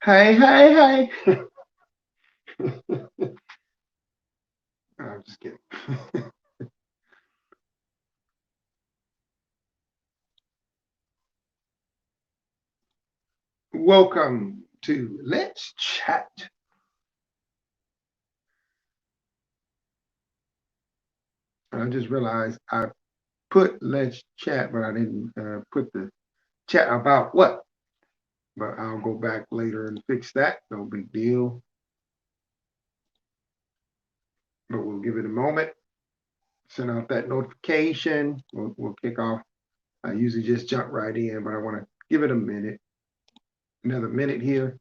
Hey, hey, hey. I'm just kidding. Welcome to Let's Chat. I just realized I put Let's Chat, but I didn't put the chat about what. But I'll go back later and fix that. No big deal. But we'll give it a moment. Send out that notification. We'll kick off. I usually just jump right in, but I want to give it a minute. Another minute here.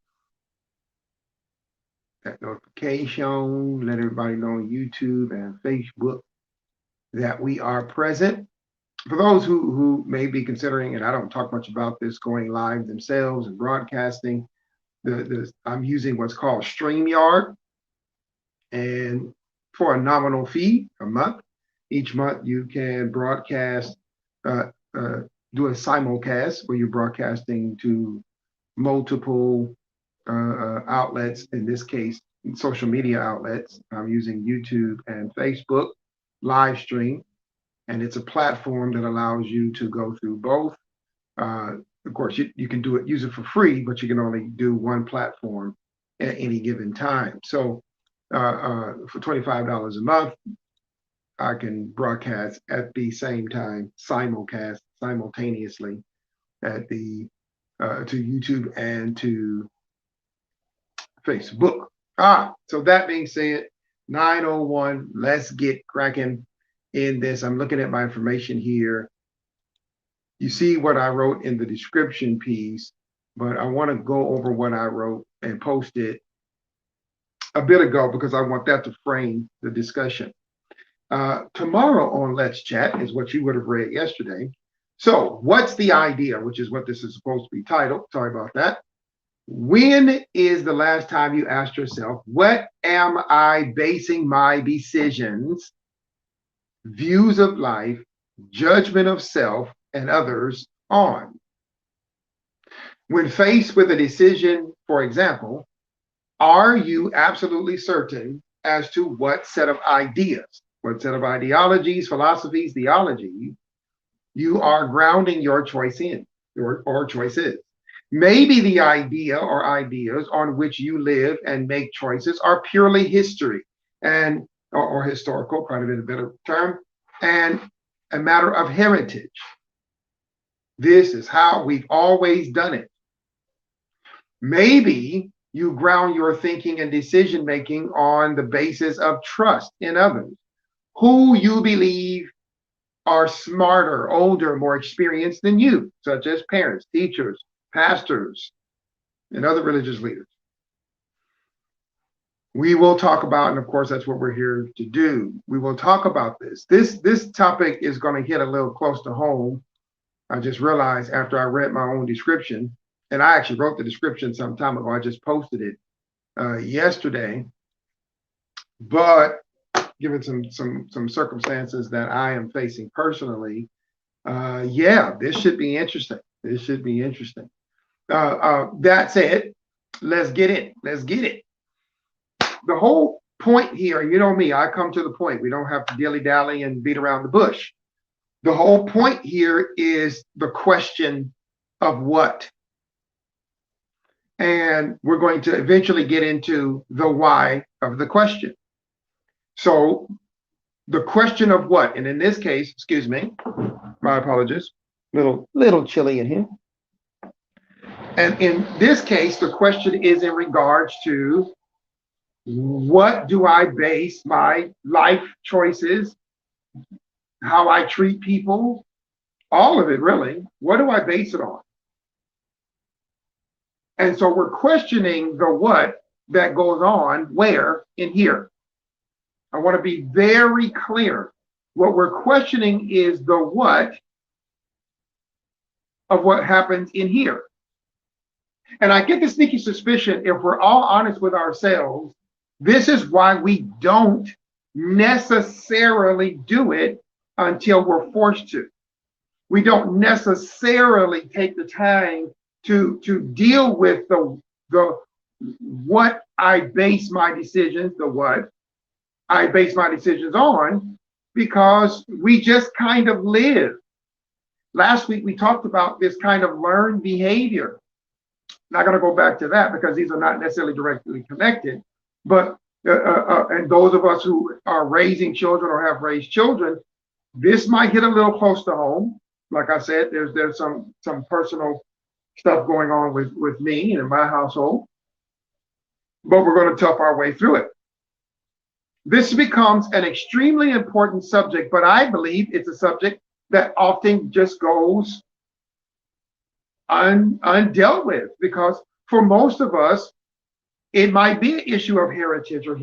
That notification. Let everybody know on YouTube and Facebook that we are present. For those who may be considering, and I don't talk much about this, going live themselves and broadcasting, I'm using what's called StreamYard, and for a nominal fee a month, each month you can broadcast, uh, do a simulcast where you're broadcasting to multiple outlets, in this case, social media outlets. I'm using YouTube and Facebook live stream, and it's a platform that allows you to go through both. Of course, you can use it for free, but you can only do one platform at any given time. So for $25 a month, I can broadcast at the same time, simulcast simultaneously at the to YouTube and to Facebook. So that being said, 9:01, let's get cracking in this. I'm looking at my information here. You see what I wrote in the description piece, but I want to go over what I wrote and posted a bit ago because I want that to frame the discussion. Tomorrow on Let's Chat is what you would have read yesterday. So, what's the idea, which is what this is supposed to be titled? Sorry about that. When is the last time you asked yourself, what am I basing my decisions, views of life, judgment of self and others on? When faced with a decision, for example, are you absolutely certain as to what set of ideas, what set of ideologies, philosophies, theologies you are grounding your choice in, or choices? Maybe the idea or ideas on which you live and make choices are purely history and or historical, probably a better term, and a matter of heritage. This is how we've always done it. Maybe you ground your thinking and decision making on the basis of trust in others, who you believe are smarter, older, more experienced than you, such as parents, teachers, pastors, and other religious leaders. We will talk about, and of course, that's what we're here to do. We will talk about this. This topic is going to hit a little close to home. I just realized after I read my own description, and I actually wrote the description some time ago. I just posted it yesterday, but given some circumstances that I am facing personally, yeah, this should be interesting. This should be interesting. That said, let's get it. Let's get it. The whole point here, you know me, I come to the point. We don't have to dilly dally and beat around the bush. The whole point here is the question of what. And we're going to eventually get into the why of the question. So the question of what, and in this case, excuse me, my apologies, little chilly in here. And in this case, the question is in regards to what do I base my life choices, how I treat people, all of it really, what do I base it on? And so we're questioning the what that goes on where in here. I want to be very clear. What we're questioning is the what of what happens in here. And I get the sneaky suspicion, if we're all honest with ourselves, this is why we don't necessarily do it until we're forced to. We don't necessarily take the time to deal with the what I base my decisions, the what I base my decisions on, because we just kind of live. Last week, we talked about this kind of learned behavior. Not going to go back to that because these are not necessarily directly connected. But and those of us who are raising children or have raised children, this might hit a little close to home. Like I said, there's some personal stuff going on with me and in my household, but we're going to tough our way through it. This becomes an extremely important subject, but I believe it's a subject that often just goes undealt with, because for most of us, it might be an issue of heritage or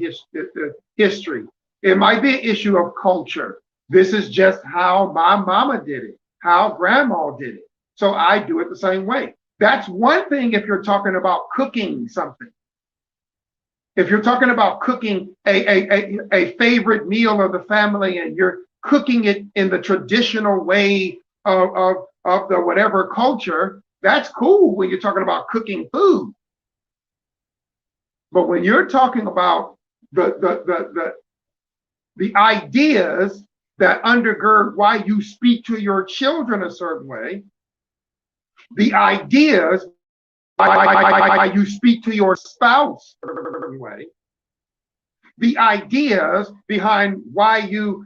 history. It might be an issue of culture. This is just how my mama did it, how grandma did it. So I do it the same way. That's one thing if you're talking about cooking something. If you're talking about cooking a favorite meal of the family and you're cooking it in the traditional way of the whatever culture, that's cool when you're talking about cooking food. But when you're talking about the ideas that undergird why you speak to your children a certain way, the ideas why you speak to your spouse a certain way, the ideas behind why you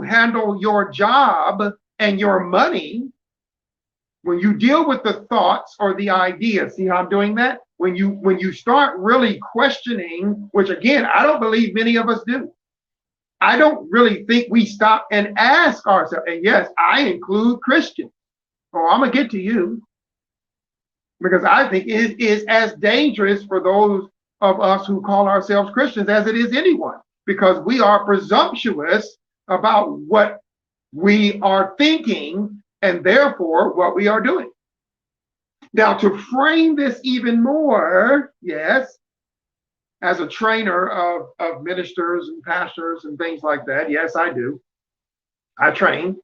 handle your job and your money, when you deal with the thoughts or the ideas, see how I'm doing that? When you start really questioning, which again, I don't believe many of us do. I don't really think we stop and ask ourselves, and yes, I include Christians. Oh, I'm gonna get to you, because I think it is as dangerous for those of us who call ourselves Christians as it is anyone, because we are presumptuous about what we are thinking and therefore what we are doing. Now, to frame this even more, yes, as a trainer of ministers and pastors and things like that, yes, I do. I train.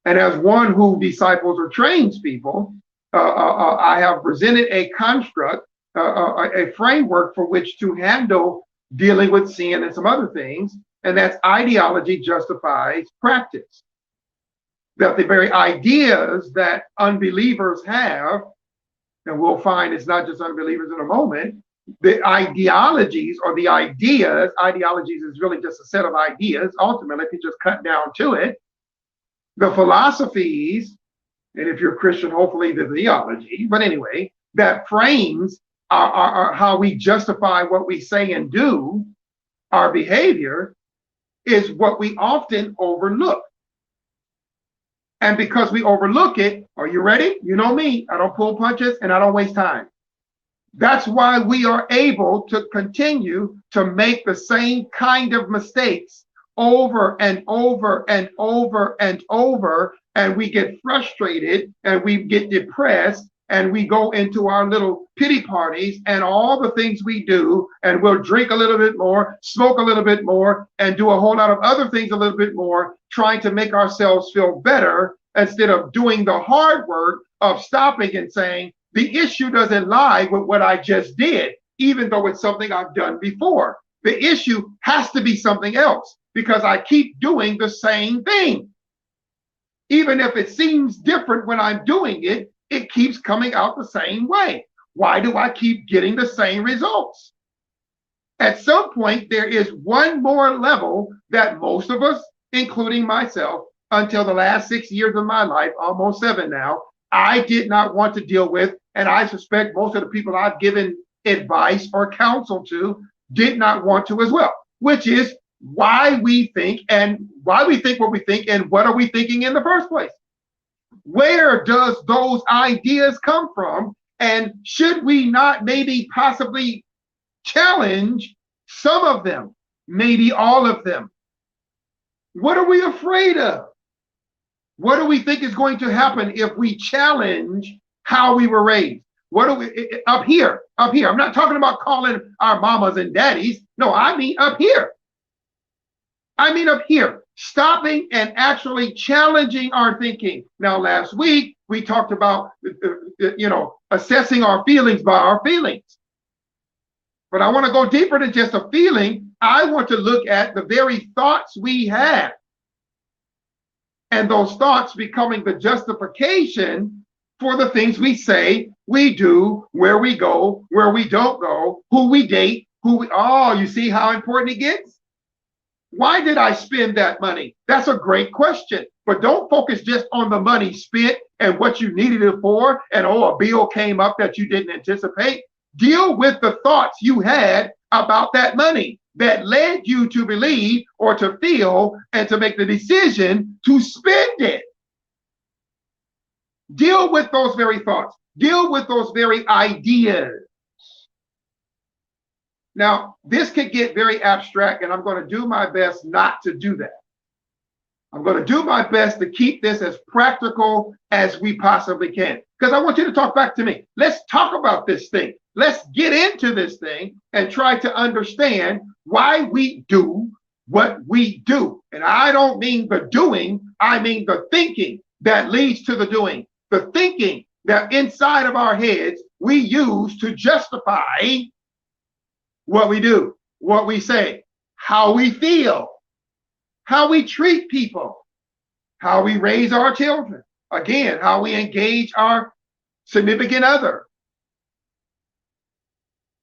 And as one who disciples or trains people, I have presented a construct, a framework for which to handle dealing with sin and some other things, and that's ideology justifies practice. That the very ideas that unbelievers have, and we'll find it's not just unbelievers in a moment, the ideologies or the ideas, ideologies is really just a set of ideas, ultimately, if you just cut down to it, the philosophies, and if you're Christian, hopefully the theology, but anyway, that frames our how we justify what we say and do, our behavior, is what we often overlook. And because we overlook it, are you ready? You know me, I don't pull punches and I don't waste time. That's why we are able to continue to make the same kind of mistakes over and over and over and over, and we get frustrated and we get depressed and we go into our little pity parties and all the things we do, and we'll drink a little bit more, smoke a little bit more, and do a whole lot of other things a little bit more, trying to make ourselves feel better instead of doing the hard work of stopping and saying, the issue doesn't lie with what I just did, even though it's something I've done before. The issue has to be something else, because I keep doing the same thing. Even if it seems different when I'm doing it, it keeps coming out the same way. Why do I keep getting the same results? At some point, there is one more level that most of us, including myself, until the last 6 years of my life, almost 7 now, I did not want to deal with, and I suspect most of the people I've given advice or counsel to did not want to as well, which is why we think what we think, and what are we thinking in the first place? Where does those ideas come from? And should we not maybe possibly challenge some of them, maybe all of them? What are we afraid of? What do we think is going to happen if we challenge how we were raised? What do we, up here? I'm not talking about calling our mamas and daddies. No, I mean up here. Stopping and actually challenging our thinking. Now, last week, we talked about, assessing our feelings by our feelings. But I want to go deeper than just a feeling. I want to look at the very thoughts we have, and those thoughts becoming the justification for the things we say, we do, where we go, where we don't go, who we date, oh, you see how important it gets? Why did I spend that money? That's a great question. But don't focus just on the money spent and what you needed it for, and oh, a bill came up that you didn't anticipate. Deal with the thoughts you had about that money that led you to believe or to feel and to make the decision to spend it. Deal with those very thoughts. Deal with those very ideas. Now, this could get very abstract, and I'm going to do my best not to do that. I'm going to do my best to keep this as practical as we possibly can, because I want you to talk back to me. Let's talk about this thing. Let's get into this thing and try to understand why we do what we do. And I don't mean the doing, I mean the thinking that leads to the doing. The thinking that inside of our heads we use to justify what we do, what we say, how we feel, how we treat people, how we raise our children, again, how we engage our significant other.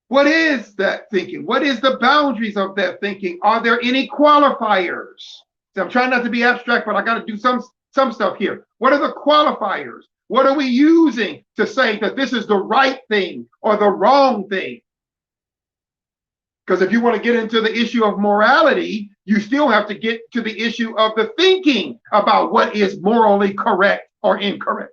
What is that thinking? What is the boundaries of that thinking? Are there any qualifiers? So I'm trying not to be abstract, but I got to do some stuff here. What are the qualifiers? What are we using to say that this is the right thing or the wrong thing? Because if you want to get into the issue of morality, you still have to get to the issue of the thinking about what is morally correct or incorrect.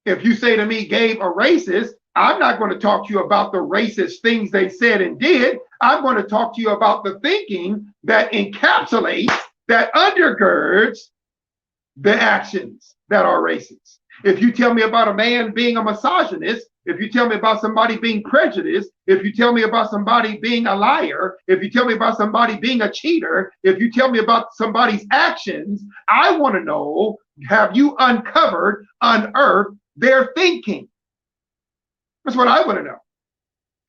If you say to me, Gabe, a racist, I'm not going to talk to you about the racist things they said and did. I'm going to talk to you about the thinking that encapsulates, that undergirds the actions that are racist. If you tell me about a man being a misogynist, if you tell me about somebody being prejudiced, if you tell me about somebody being a liar, if you tell me about somebody being a cheater, if you tell me about somebody's actions, I want to know, have you uncovered, unearthed their thinking? That's what I want to know.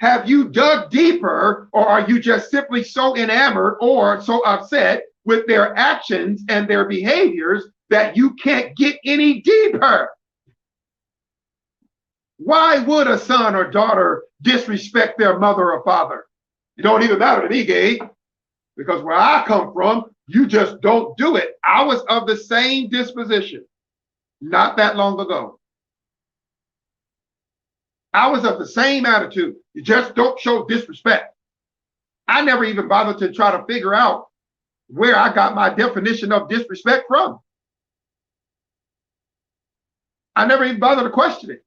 Have you dug deeper, or are you just simply so enamored or so upset with their actions and their behaviors that you can't get any deeper? Why would a son or daughter disrespect their mother or father? It don't even matter to me, Gabe, because where I come from, you just don't do it. I was of the same disposition not that long ago. I was of the same attitude. You just don't show disrespect. I never even bothered to try to figure out where I got my definition of disrespect from. I never even bothered to question it.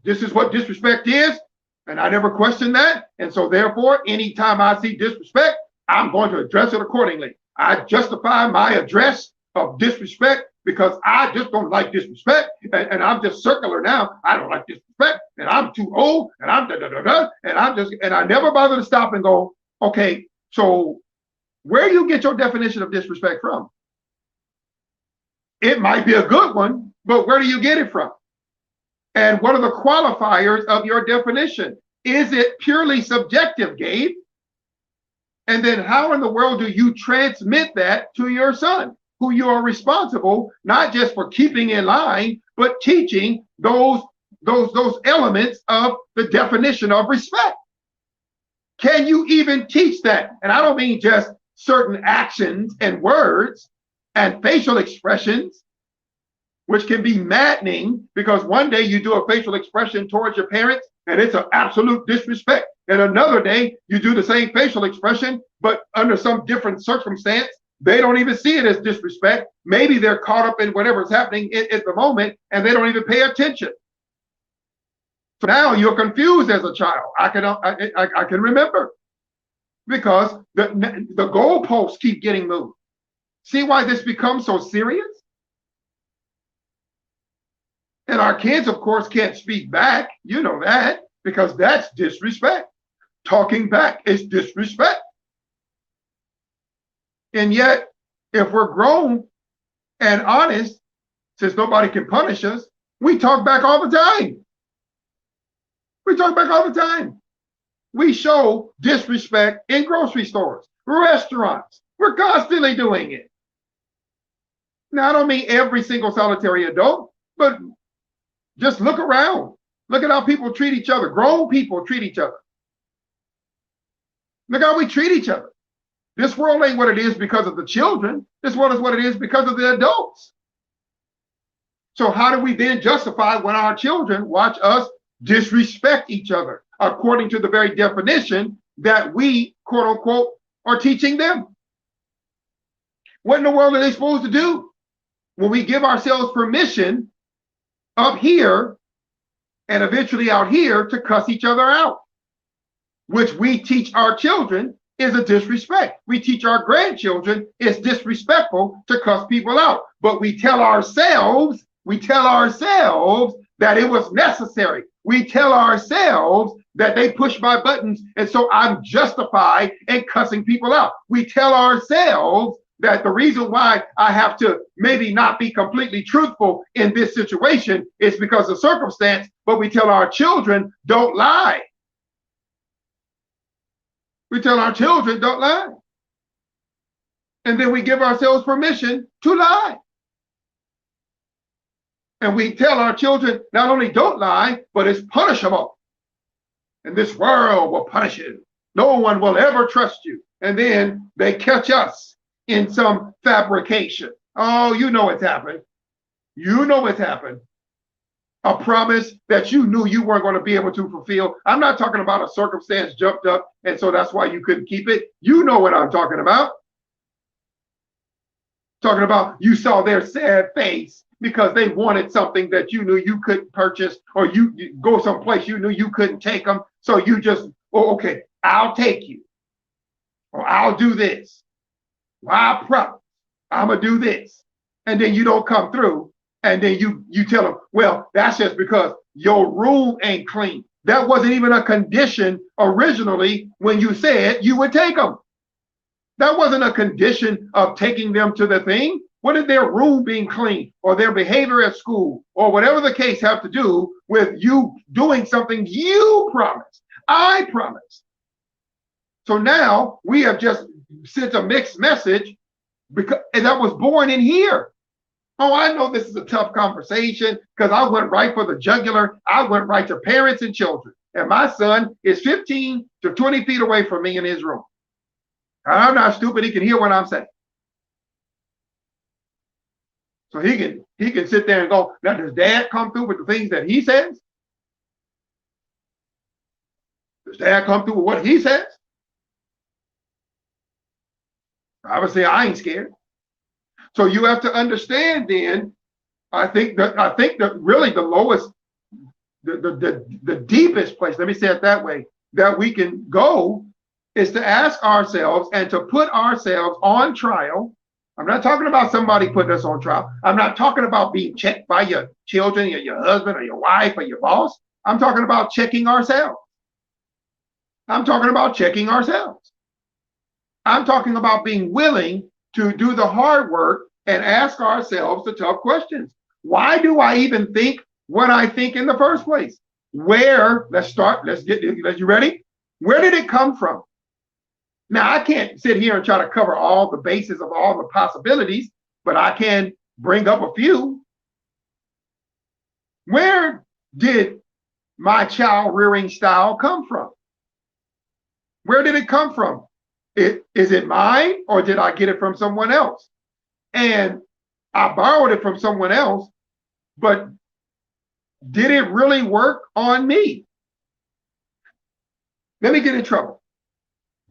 This is what disrespect is, and I never questioned that. And so therefore, anytime I see disrespect, I'm going to address it accordingly. I justify my address of disrespect because I just don't like disrespect, and I'm just circular now. I don't like disrespect, and I'm too old, and I'm and I never bother to stop and go, okay, so where do you get your definition of disrespect from? It might be a good one, but where do you get it from? And what are the qualifiers of your definition? Is it purely subjective, Gabe? And then how in the world do you transmit that to your son, who you are responsible, not just for keeping in line, but teaching those elements of the definition of respect? Can you even teach that? And I don't mean just certain actions and words and facial expressions, which can be maddening, because one day you do a facial expression towards your parents and it's an absolute disrespect. And another day you do the same facial expression, but under some different circumstance, they don't even see it as disrespect. Maybe they're caught up in whatever's happening at the moment and they don't even pay attention. So now you're confused as a child. I can remember, because the goalposts keep getting moved. See why this becomes so serious? And our kids, of course, can't speak back. You know that, because that's disrespect. Talking back is disrespect. And yet, if we're grown and honest, since nobody can punish us, we talk back all the time. We talk back all the time. We show disrespect in grocery stores, restaurants. We're constantly doing it. Now, I don't mean every single solitary adult, but just look around. Look at how people treat each other. Grown people treat each other. Look how we treat each other. This world ain't what it is because of the children. This world is what it is because of the adults. So how do we then justify when our children watch us disrespect each other according to the very definition that we, quote unquote, are teaching them? What in the world are they supposed to do when we give ourselves permission up here and eventually out here to cuss each other out, which we teach our children is a disrespect. We teach our grandchildren it's disrespectful to cuss people out, but we tell ourselves that it was necessary. We tell ourselves that they push my buttons and so I'm justified in cussing people out. We tell ourselves that the reason why I have to maybe not be completely truthful in this situation is because of circumstance, but we tell our children don't lie. We tell our children don't lie. And then we give ourselves permission to lie. And we tell our children not only don't lie, but it's punishable. And this world will punish you. No one will ever trust you. And then they catch us in some fabrication. Oh, you know it's happened. You know it's happened. A promise that you knew you weren't going to be able to fulfill. I'm not talking about a circumstance jumped up and so that's why you couldn't keep it. You know what I'm talking about. Talking about you saw their sad face because they wanted something that you knew you couldn't purchase, or you go someplace you knew you couldn't take them. So you just, oh, okay, I'll take you. Or I'll do this. Well, I promise I'm going to do this. And then you don't come through. And then you tell them, well, that's just because your room ain't clean. That wasn't even a condition originally when you said you would take them. That wasn't a condition of taking them to the thing. What did their room being clean or their behavior at school or whatever the case have to do with you doing something you promised? I promised. So now we have just sent a mixed message because, and that was born in here. Oh, I know this is a tough conversation because I went right for the jugular. I went right to parents and children. And my son is 15 to 20 feet away from me in his room. I'm not stupid. He can hear what I'm saying. So he can sit there and go, now does dad come through with the things that he says? Does dad come through with what he says? Obviously, I ain't scared. So you have to understand then, I think that really the lowest, the deepest place, let me say it that way, that we can go is to ask ourselves and to put ourselves on trial. I'm not talking about somebody putting us on trial. I'm not talking about being checked by your children or your husband or your wife or your boss. I'm talking about checking ourselves. I'm talking about checking ourselves. I'm talking about being willing to do the hard work and ask ourselves the tough questions. Why do I even think what I think in the first place? Where, you ready? Where did it come from? Now, I can't sit here and try to cover all the bases of all the possibilities, but I can bring up a few. Where did my child rearing style come from? Where did it come from? Is it mine or did I get it from someone else? And I borrowed it from someone else, but did it really work on me? Let me get in trouble.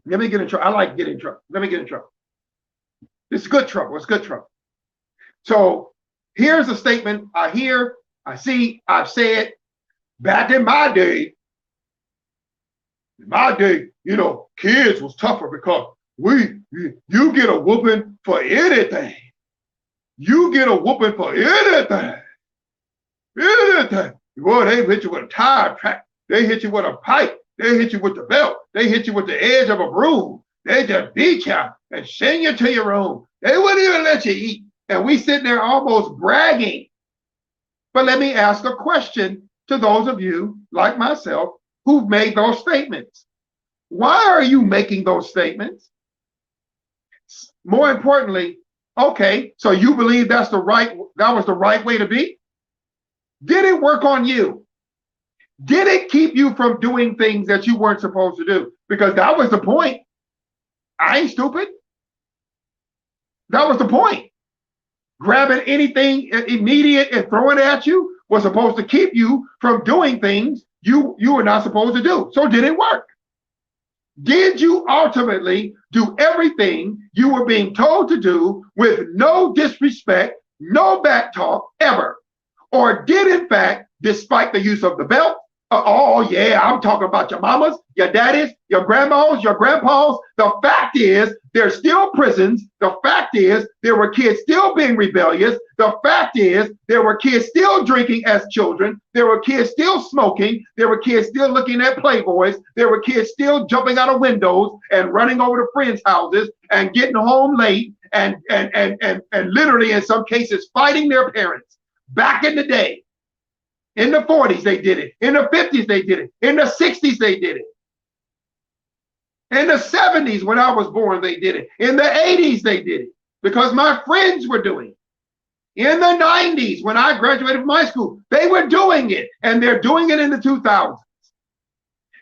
Let me get in trouble. I like getting in trouble. Let me get in trouble. It's good trouble. It's good trouble. So here's a statement I hear, I see, I've said. Back in my day, you know, kids was tougher because you get a whooping for anything. You get a whooping for anything. Anything. Boy, they hit you with a tire track. They hit you with a pipe. They hit you with the belt. They hit you with the edge of a broom. They just beat you and send you to your room. They wouldn't even let you eat. And we sit there almost bragging. But let me ask a question to those of you like myself who've made those statements. Why are you making those statements? More importantly, okay, so you believe that was the right way to be? Did it work on you? Did it keep you from doing things that you weren't supposed to do? Because that was the point. I ain't stupid. That was the point. Grabbing anything immediate and throwing it at you was supposed to keep you from doing things you were not supposed to do. So did it work? Did you ultimately do everything you were being told to do with no disrespect, no back talk ever? Or did, in fact, despite the use of the belt, oh yeah, I'm talking about your mamas, your daddies, your grandmas, your grandpas. The fact is, there's still prisons. The fact is, there were kids still being rebellious. The fact is, there were kids still drinking as children. There were kids still smoking. There were kids still looking at Playboys. There were kids still jumping out of windows and running over to friends' houses and getting home late and literally, in some cases, fighting their parents. Back in the day, in the 40s, they did it. In the 50s, they did it. In the 60s, they did it. In the 70s, when I was born, they did it. In the 80s, they did it because my friends were doing it. In the 90s, when I graduated from high school, they were doing it, and they're doing it in the 2000s.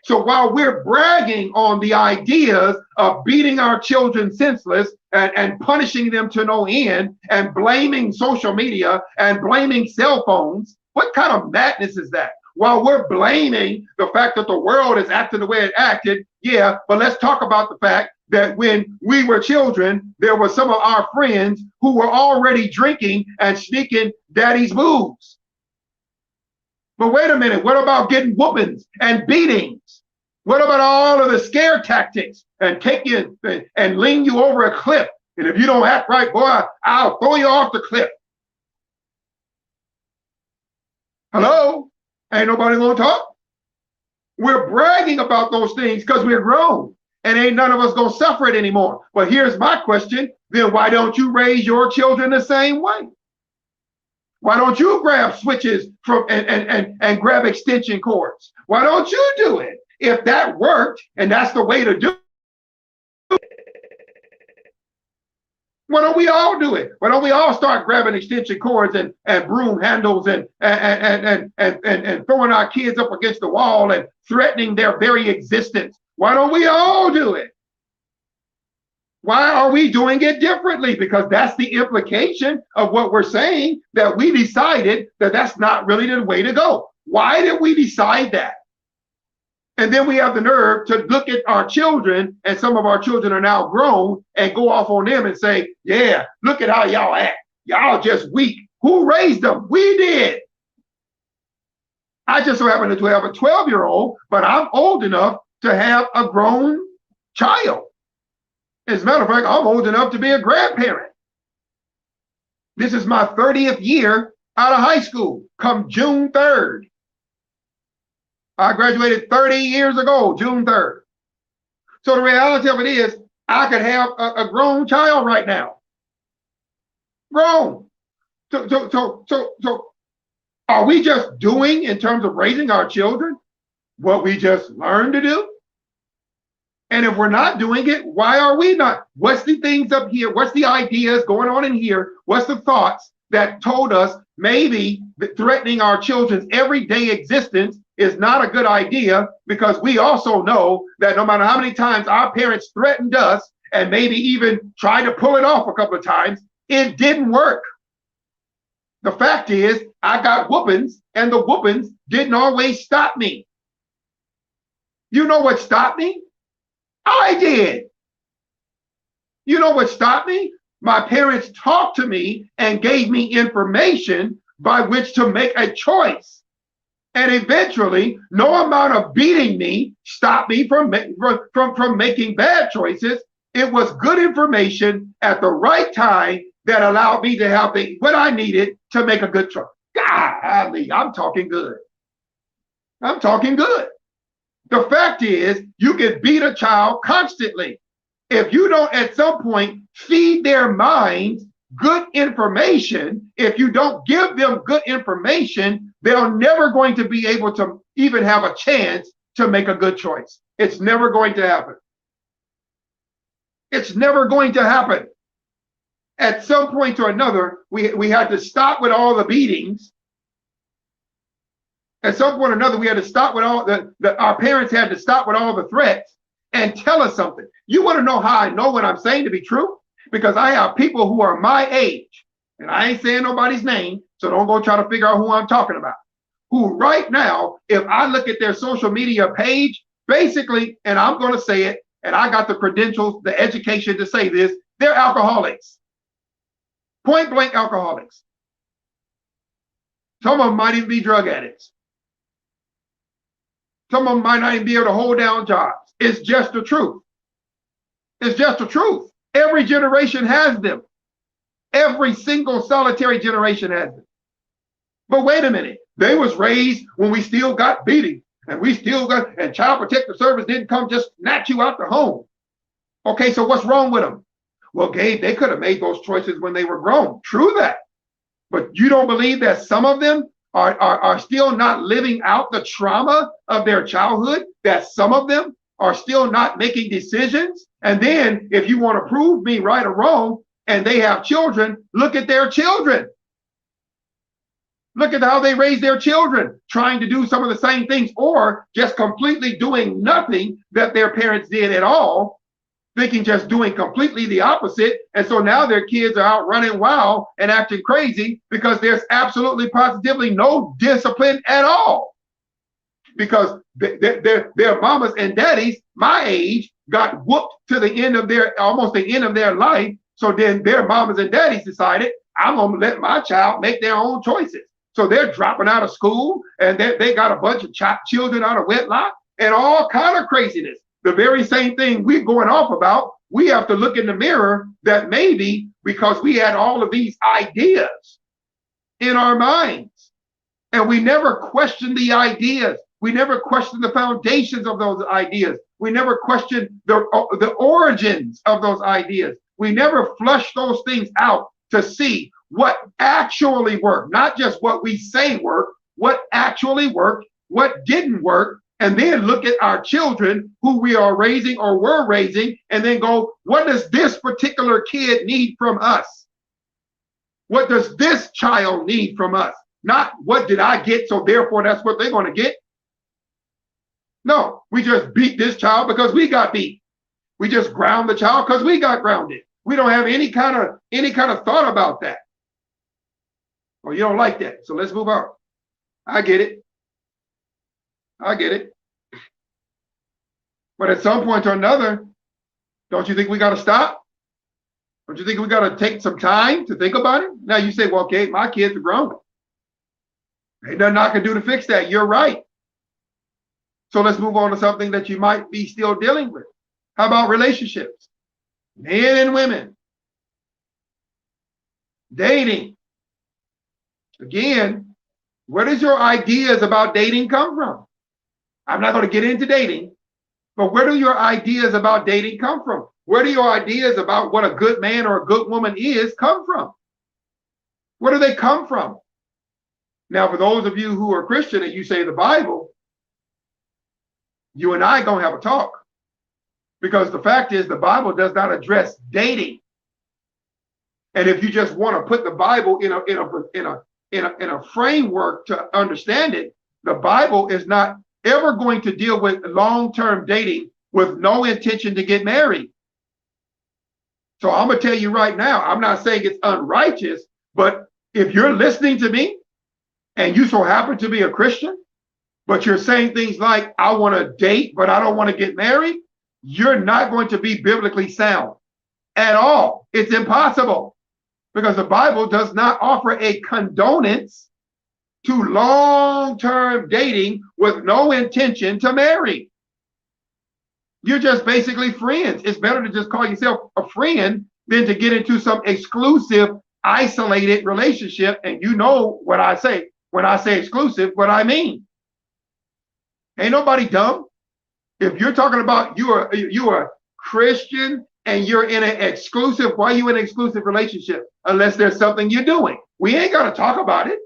So while we're bragging on the ideas of beating our children senseless and punishing them to no end and blaming social media and blaming cell phones, what kind of madness is that? While we're blaming the fact that the world is acting the way it acted, yeah, but let's talk about the fact that when we were children, there were some of our friends who were already drinking and sneaking daddy's booze. But wait a minute, what about getting whoopings and beatings? What about all of the scare tactics and take you and lean you over a cliff? And if you don't act right, boy, I'll throw you off the cliff. Hello? Ain't nobody gonna talk? We're bragging about those things because we're grown and ain't none of us gonna suffer it anymore. But here's my question, then why don't you raise your children the same way? Why don't you grab switches from and grab extension cords? Why don't you do it? If that worked and that's the way to do it, why don't we all do it? Why don't we all start grabbing extension cords and broom handles and throwing our kids up against the wall and threatening their very existence? Why don't we all do it? Why are we doing it differently? Because that's the implication of what we're saying, that we decided that that's not really the way to go. Why did we decide that? And then we have the nerve to look at our children, and some of our children are now grown, and go off on them and say, yeah, look at how y'all act. Y'all just weak. Who raised them? We did. I just so happen to have a 12-year-old, but I'm old enough to have a grown child. As a matter of fact, I'm old enough to be a grandparent. This is my 30th year out of high school, come June 3rd. I graduated 30 years ago, June 3rd. So the reality of it is, I could have a grown child right now. Grown. So are we just doing, in terms of raising our children, what we just learned to do? And if we're not doing it, why are we not? What's the things up here? What's the ideas going on in here? What's the thoughts that told us maybe that threatening our children's everyday existence is not a good idea? Because we also know that no matter how many times our parents threatened us and maybe even tried to pull it off a couple of times, it didn't work. The fact is, I got whoopings, and the whoopings didn't always stop me. You know what stopped me? I did. You know what stopped me? My parents talked to me and gave me information by which to make a choice. And eventually, no amount of beating me stopped me from making bad choices. It was good information at the right time that allowed me to have what I needed to make a good choice. Golly, I'm talking good. I'm talking good. The fact is, you can beat a child constantly. If you don't at some point feed their minds good information, if you don't give them good information, they're never going to be able to even have a chance to make a good choice. It's never going to happen. It's never going to happen. At some point or another, we had to stop with all the beatings. At some point or another, we had to stop with all our parents had to stop with all the threats and tell us something. You want to know how I know what I'm saying to be true? Because I have people who are my age, and I ain't saying nobody's name, so don't go try to figure out who I'm talking about, who right now, if I look at their social media page, basically, and I'm going to say it, and I got the credentials, the education to say this, they're alcoholics. Point blank alcoholics. Some of them might even be drug addicts. Some of them might not even be able to hold down jobs. It's just the truth. It's just the truth. Every generation has them. Every single solitary generation has them. But wait a minute. They was raised when we still got beating, and we still got, and Child Protective Service didn't come just snatch you out the home. Okay, so what's wrong with them? Well, Gabe, they could have made those choices when they were grown. True that. But you don't believe that some of them are still not living out the trauma of their childhood, that some of them are still not making decisions? And then if you want to prove me right or wrong, and they have children, look at their children. Look at how they raise their children, trying to do some of the same things, or just completely doing nothing that their parents did at all, thinking just doing completely the opposite. And so now their kids are out running wild and acting crazy because there's absolutely positively no discipline at all. Because their mamas and daddies, my age, got whooped to the end of their, almost the end of their life. So then their mamas and daddies decided, I'm going to let my child make their own choices. So they're dropping out of school, and they got a bunch of children out of wedlock and all kind of craziness. The very same thing we're going off about, we have to look in the mirror that maybe because we had all of these ideas in our minds, and we never questioned the ideas. We never questioned the foundations of those ideas. We never questioned the origins of those ideas. We never flushed those things out to see what actually worked, not just what we say worked, what actually worked, what didn't work, and then look at our children who we are raising or were raising, and then go, what does this particular kid need from us? What does this child need from us? Not what did I get, so therefore that's what they're going to get. No, we just beat this child because we got beat. We just ground the child because we got grounded. We don't have any kind of thought about that. Well, you don't like that, so let's move on. I get it. I get it. But at some point or another, don't you think we got to stop? Don't you think we got to take some time to think about it? Now you say, well, okay, my kids are grown. Ain't nothing I can do to fix that. You're right. So let's move on to something that you might be still dealing with. How about relationships? Men and women. Dating. Again, where does your ideas about dating come from? I'm not going to get into dating, but where do your ideas about dating come from? Where do your ideas about what a good man or a good woman is come from? Where do they come from? Now, for those of you who are Christian and you say the Bible, you and I going to have a talk, because the fact is the Bible does not address dating. And if you just want to put the Bible in a framework to understand it, the Bible is not ever going to deal with long-term dating with no intention to get married. So I'm going to tell you right now, I'm not saying it's unrighteous, but if you're listening to me and you so happen to be a Christian, but you're saying things like, I want to date, but I don't want to get married, you're not going to be biblically sound at all. It's impossible, because the Bible does not offer a condonance to long-term dating with no intention to marry. You're just basically friends. It's better to just call yourself a friend than to get into some exclusive, isolated relationship. And you know what I say when I say exclusive, what I mean. Ain't nobody dumb. If you're talking about you are Christian and you're in an exclusive, why are you in an exclusive relationship? Unless there's something you're doing. We ain't got to talk about it.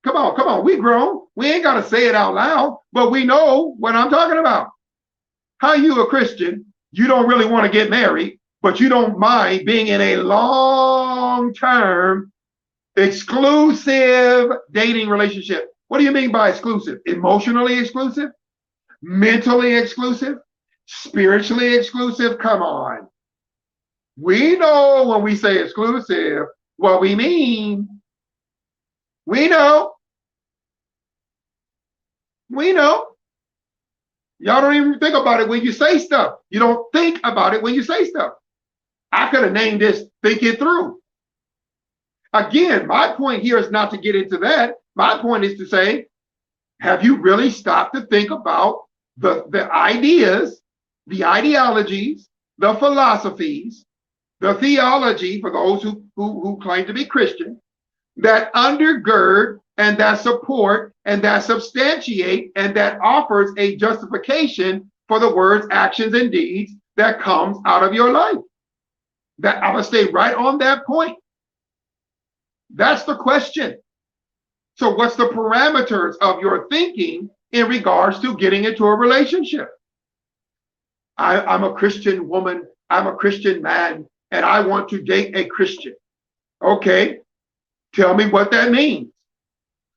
Come on, come on. We grown. We ain't got to say it out loud, but we know what I'm talking about. How you a Christian, you don't really want to get married, but you don't mind being in a long-term, exclusive dating relationship. What do you mean by exclusive? Emotionally exclusive? Mentally exclusive? Spiritually exclusive? Come on. We know when we say exclusive, what we mean. We know. We know. Y'all don't even think about it when you say stuff. You don't think about it when you say stuff. I could have named this Think It Through. Again, my point here is not to get into that. My point is to say, have you really stopped to think about the ideas, the ideologies, the philosophies, the theology for those who claim to be Christian, that undergird and that support and that substantiate and that offers a justification for the words, actions, and deeds that comes out of your life? That I'm gonna stay right on that point. That's the question. So what's the parameters of your thinking in regards to getting into a relationship? I'm a Christian woman, I'm a Christian man, and I want to date a Christian. Okay, tell me what that means.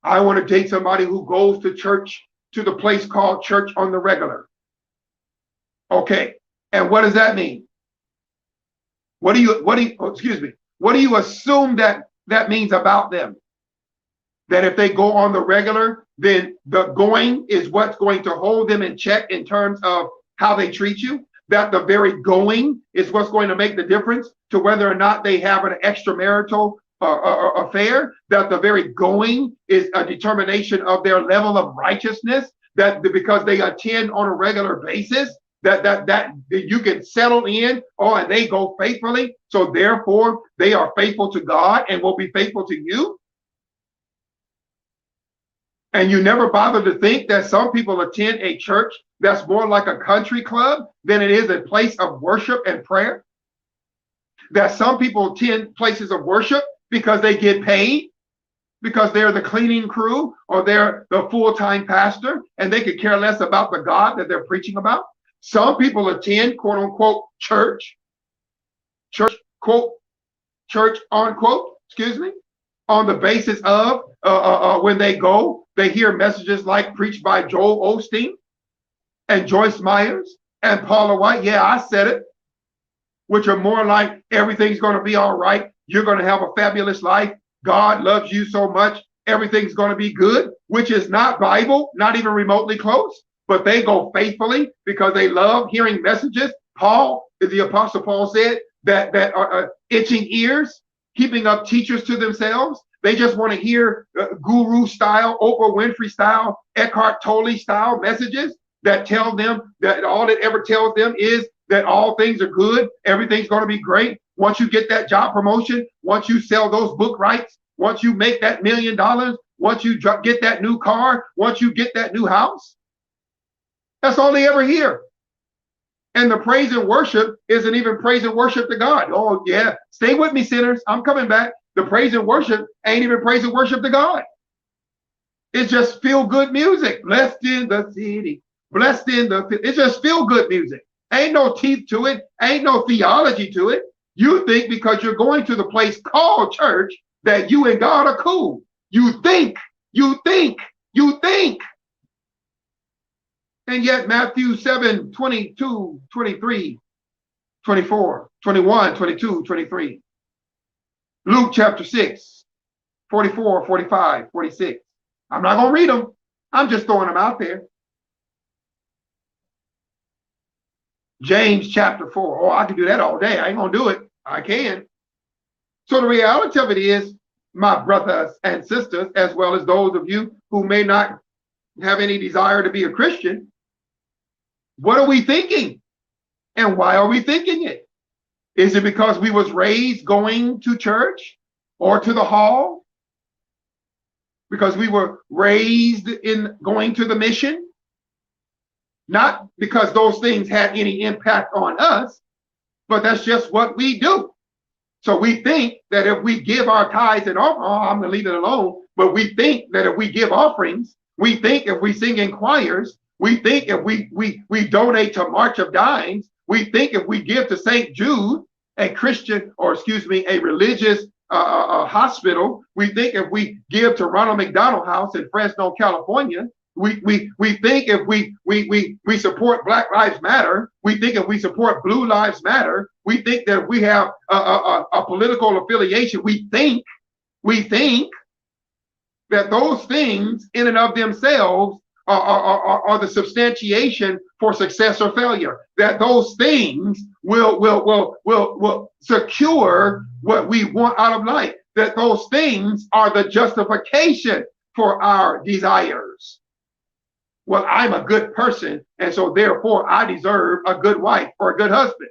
I want to date somebody who goes to church, to the place called church on the regular. Okay, and what does that mean? What do you assume that means about them? That if they go on the regular, then the going is what's going to hold them in check in terms of how they treat you? That the very going is what's going to make the difference to whether or not they have an extramarital affair? That the very going is a determination of their level of righteousness? That because they attend on a regular basis, that you can settle in, and they go faithfully, so therefore they are faithful to God and will be faithful to you? And you never bother to think that some people attend a church that's more like a country club than it is a place of worship and prayer? That some people attend places of worship because they get paid, because they're the cleaning crew or they're the full-time pastor, and they could care less about the God that they're preaching about? Some people attend, quote unquote, church, quote, church, unquote, on the basis of when they go, they hear messages like preached by Joel Osteen and Joyce Myers and Paula White. Yeah, I said it. Which are more like, everything's going to be all right. You're going to have a fabulous life. God loves you so much. Everything's going to be good, which is not Bible, not even remotely close. But they go faithfully because they love hearing messages. The Apostle Paul said that itching ears, keeping up teachers to themselves. They just want to hear guru style, Oprah Winfrey style, Eckhart Tolle style messages that tell them that all it ever tells them is that all things are good, everything's going to be great. Once you get that job promotion, once you sell those book rights, once you make that $1 million, once you get that new car, once you get that new house. That's all they ever hear. And the praise and worship isn't even praise and worship to God. Oh yeah, stay with me, sinners. I'm coming back. The praise and worship ain't even praise and worship to God. It's just feel good music. Blessed in the city, blessed in the, it's just feel good music. Ain't no teeth to it. Ain't no theology to it. You think because you're going to the place called church that you and God are cool. You think. And yet Matthew 7, 22, 23, 24, 21, 22, 23. Luke chapter 6, 44, 45, 46. I'm not going to read them. I'm just throwing them out there. James chapter 4. Oh, I can do that all day. I ain't going to do it. I can. So the reality of it is, my brothers and sisters, as well as those of you who may not have any desire to be a Christian, what are we thinking? And why are we thinking it? Is it because we was raised going to church or to the hall? Because we were raised in going to the mission? Not because those things had any impact on us, but that's just what we do. So we think that if we give our tithes and offerings, oh, I'm going to leave it alone. But we think that if we give offerings, we think if we sing in choirs, we think if we donate to March of Dimes, we think if we give to St. Jude, a Christian, or excuse me, a religious hospital, we think if we give to Ronald McDonald House in Fresno, California, we think if we support Black Lives Matter, we think if we support Blue Lives Matter, we think that if we have a political affiliation, we think that those things in and of themselves are the substantiation for success or failure. That those things will secure what we want out of life. That those things are the justification for our desires. Well, I'm a good person, and so therefore I deserve a good wife or a good husband,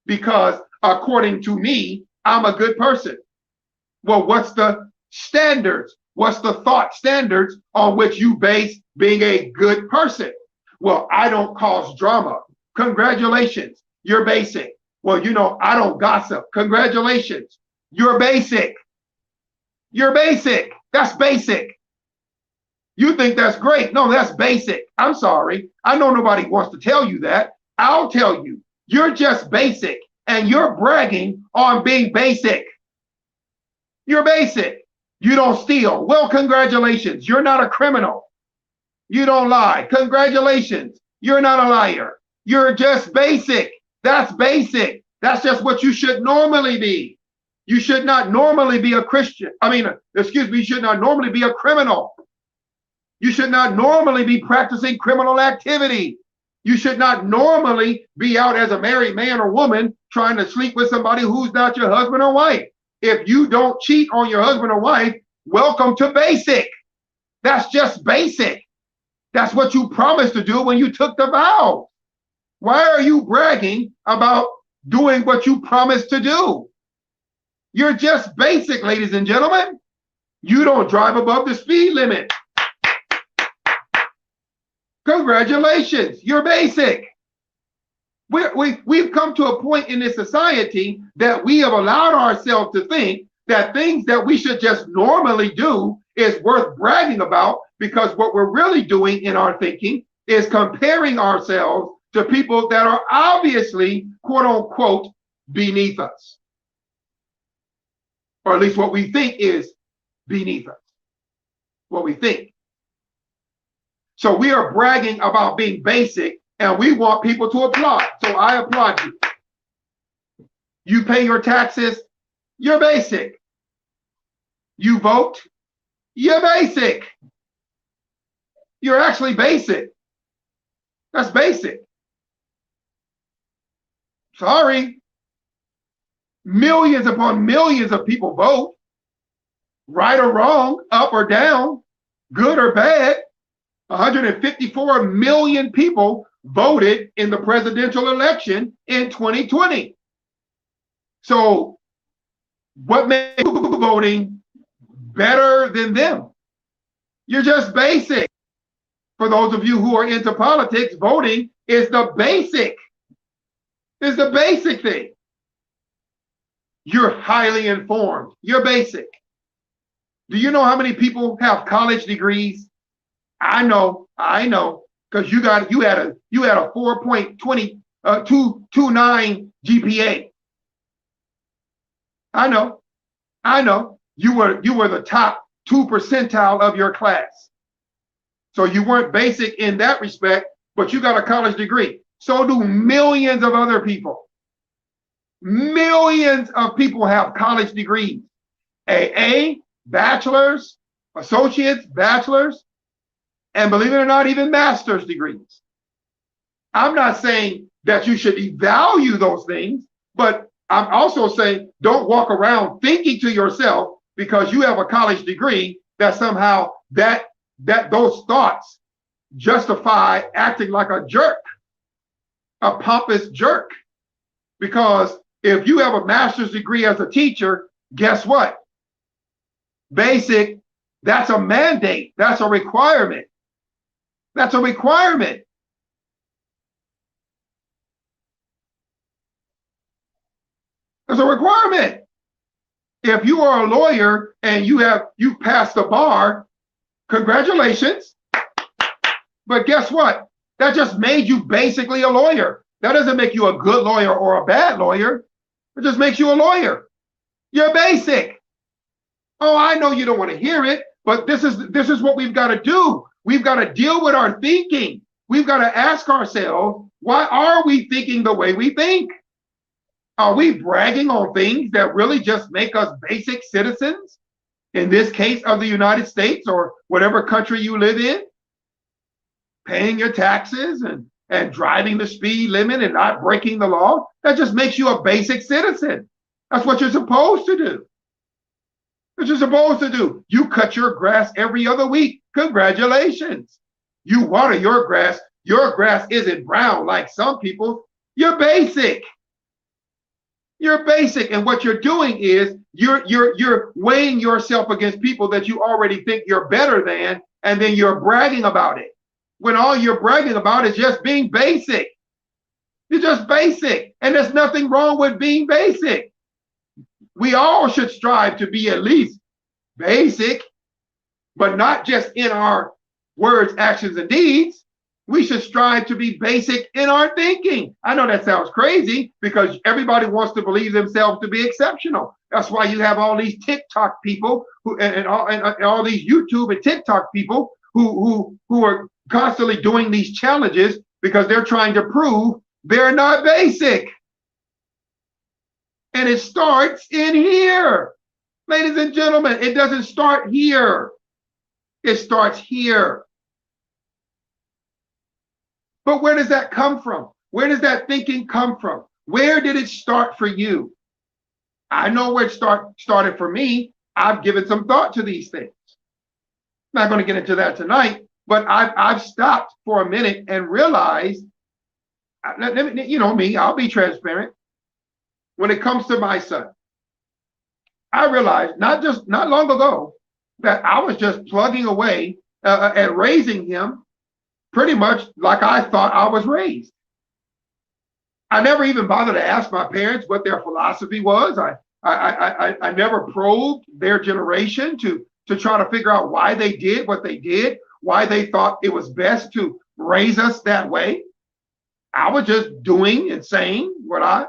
because according to me, I'm a good person. Well, what's the standards? What's the thought standards on which you base being a good person? Well, I don't cause drama. Congratulations, you're basic. Well, you know, I don't gossip. Congratulations, you're basic. You're basic. That's basic. You think that's great. No, that's basic. I'm sorry. I know nobody wants to tell you that. I'll tell you, you're just basic, and you're bragging on being basic. You're basic. You don't steal. Well, congratulations. You're not a criminal. You don't lie. Congratulations. You're not a liar. You're just basic. That's basic. That's just what you should normally be. You should not normally be a Christian. You should not normally be a criminal. You should not normally be practicing criminal activity. You should not normally be out as a married man or woman trying to sleep with somebody who's not your husband or wife. If you don't cheat on your husband or wife, welcome to basic. That's just basic. That's what you promised to do when you took the vow. Why are you bragging about doing what you promised to do? You're just basic, ladies and gentlemen. You don't drive above the speed limit. Congratulations, you're basic. We've come to a point in this society that we have allowed ourselves to think that things that we should just normally do is worth bragging about, because what we're really doing in our thinking is comparing ourselves to people that are obviously, quote unquote, beneath us. Or at least what we think is beneath us. What we think. So we are bragging about being basic, and we want people to applaud. So I applaud you. You pay your taxes, you're basic. You vote, you're basic. You're actually basic. That's basic. Sorry. Millions upon millions of people vote, right or wrong, up or down, good or bad. 154 million people voted in the presidential election in 2020. So what makes voting better than them? You're just basic. For those of you who are into politics, voting is the basic. It's the basic thing. You're highly informed. You're basic. Do you know how many people have college degrees? I know, because you had a 4.229 GPA. I know. You were the top 2 percentile of your class. So you weren't basic in that respect, but you got a college degree. So do millions of other people. Millions of people have college degrees. AA, bachelor's, associates, bachelor's, and believe it or not, even master's degrees. I'm not saying that you should devalue those things, but I'm also saying don't walk around thinking to yourself, because you have a college degree, that somehow that those thoughts justify acting like a jerk, a pompous jerk. Because if you have a master's degree as a teacher, guess what? Basic, that's a mandate, that's a requirement. That's a requirement. That's a requirement. If you are a lawyer and you passed the bar, congratulations. But guess what? That just made you basically a lawyer. That doesn't make you a good lawyer or a bad lawyer. It just makes you a lawyer. You're basic. Oh, I know you don't want to hear it, but this is what we've got to do. We've got to deal with our thinking. We've got to ask ourselves, why are we thinking the way we think? Are we bragging on things that really just make us basic citizens? In this case of the United States or whatever country you live in, paying your taxes and driving the speed limit and not breaking the law, that just makes you a basic citizen. That's what you're supposed to do. What you're supposed to do. You cut your grass every other week. Congratulations. You water your grass. Your grass isn't brown like some people. You're basic. You're basic. And what you're doing is you're weighing yourself against people that you already think you're better than, and then you're bragging about it. When all you're bragging about is just being basic. You're just basic. And there's nothing wrong with being basic. We all should strive to be at least basic, but not just in our words, actions, and deeds. We should strive to be basic in our thinking. I know that sounds crazy because everybody wants to believe themselves to be exceptional. That's why you have all these TikTok people and all these YouTube and TikTok people who are constantly doing these challenges because they're trying to prove they're not basic. And it starts in here. Ladies and gentlemen, it doesn't start here. It starts here. But where does that come from? Where does that thinking come from? Where did it start for you? I know where it started for me. I've given some thought to these things. I'm not going to get into that tonight, but I've stopped for a minute and realized, you know me, I'll be transparent. When it comes to my son, I realized not long ago that I was just plugging away at raising him pretty much like I thought I was raised. I never even bothered to ask my parents what their philosophy was. I never probed their generation to try to figure out why they did what they did, why they thought it was best to raise us that way. I was just doing and saying what I